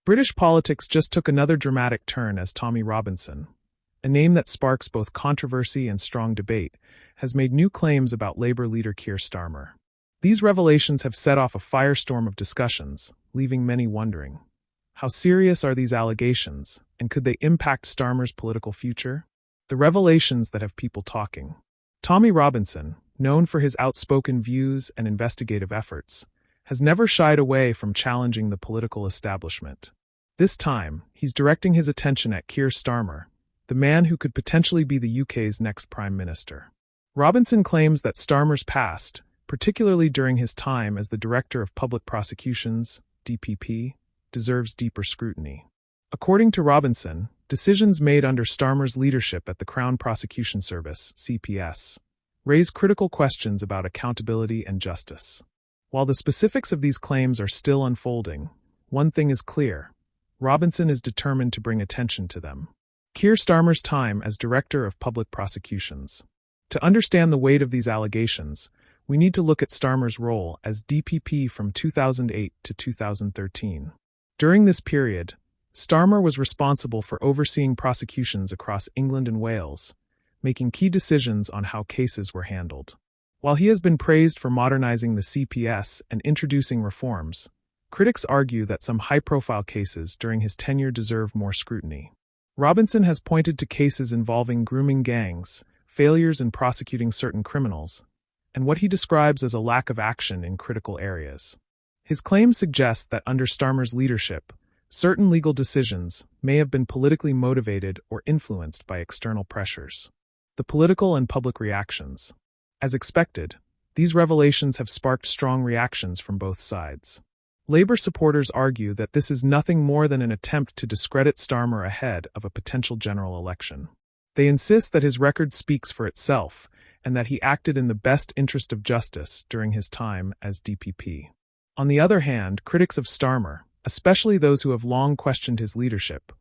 British politics just took another dramatic turn as Tommy Robinson, a name that sparks both controversy and strong debate, has made new claims about Labour leader Keir Starmer. These revelations have set off a firestorm of discussions, leaving many wondering. How serious are these allegations, and could they impact Starmer's political future? The revelations that have people talking. Tommy Robinson, known for his outspoken views and investigative efforts, has never shied away from challenging the political establishment. This time, he's directing his attention at Keir Starmer, the man who could potentially be the UK's next Prime Minister. Robinson claims that Starmer's past, particularly during his time as the Director of Public Prosecutions, DPP, deserves deeper scrutiny. According to Robinson, decisions made under Starmer's leadership at the Crown Prosecution Service, CPS, raise critical questions about accountability and justice. While the specifics of these claims are still unfolding, one thing is clear: Robinson is determined to bring attention to them. Keir Starmer's time as Director of Public Prosecutions. To understand the weight of these allegations, we need to look at Starmer's role as DPP from 2008 to 2013. During this period, Starmer was responsible for overseeing prosecutions across England and Wales, making key decisions on how cases were handled. While he has been praised for modernizing the CPS and introducing reforms, critics argue that some high-profile cases during his tenure deserve more scrutiny. Robinson has pointed to cases involving grooming gangs, failures in prosecuting certain criminals, and what he describes as a lack of action in critical areas. His claims suggest that under Starmer's leadership, certain legal decisions may have been politically motivated or influenced by external pressures. The political and public reactions. As expected, these revelations have sparked strong reactions from both sides. Labour supporters argue that this is nothing more than an attempt to discredit Starmer ahead of a potential general election. They insist that his record speaks for itself and that he acted in the best interest of justice during his time as DPP. On the other hand, critics of Starmer, especially those who have long questioned his leadership,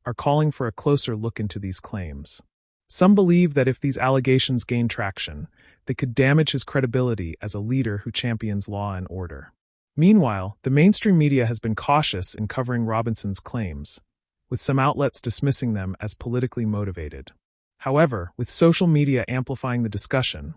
are calling for a closer look into these claims. Some believe that if these allegations gain traction, they could damage his credibility as a leader who champions law and order. Meanwhile, the mainstream media has been cautious in covering Robinson's claims, with some outlets dismissing them as politically motivated. However, with social media amplifying the discussion,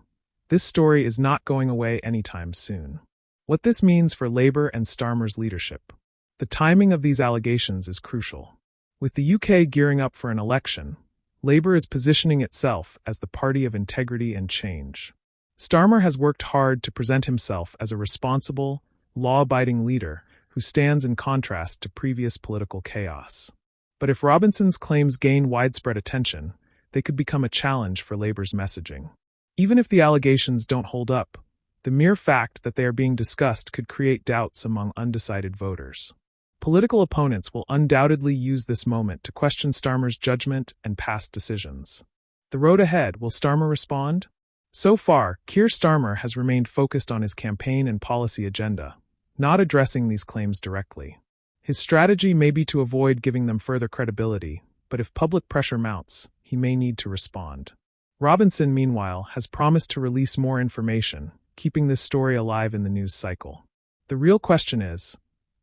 this story is not going away anytime soon. What this means for Labour and Starmer's leadership. The timing of these allegations is crucial. With the UK gearing up for an election, Labour is positioning itself as the party of integrity and change. Starmer has worked hard to present himself as a responsible, law-abiding leader who stands in contrast to previous political chaos. But if Robinson's claims gain widespread attention, they could become a challenge for Labour's messaging. Even if the allegations don't hold up, the mere fact that they are being discussed could create doubts among undecided voters. Political opponents will undoubtedly use this moment to question Starmer's judgment and past decisions. The road ahead, will Starmer respond? So far, Keir Starmer has remained focused on his campaign and policy agenda, not addressing these claims directly. His strategy may be to avoid giving them further credibility, but if public pressure mounts, he may need to respond. Robinson, meanwhile, has promised to release more information, keeping this story alive in the news cycle. The real question is,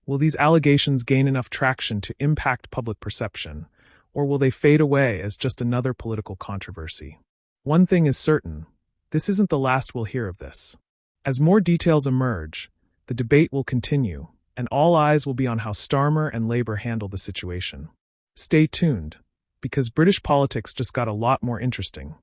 will these allegations gain enough traction to impact public perception, or will they fade away as just another political controversy? One thing is certain, this isn't the last we'll hear of this. As more details emerge, the debate will continue, and all eyes will be on how Starmer and Labour handle the situation. Stay tuned, because British politics just got a lot more interesting.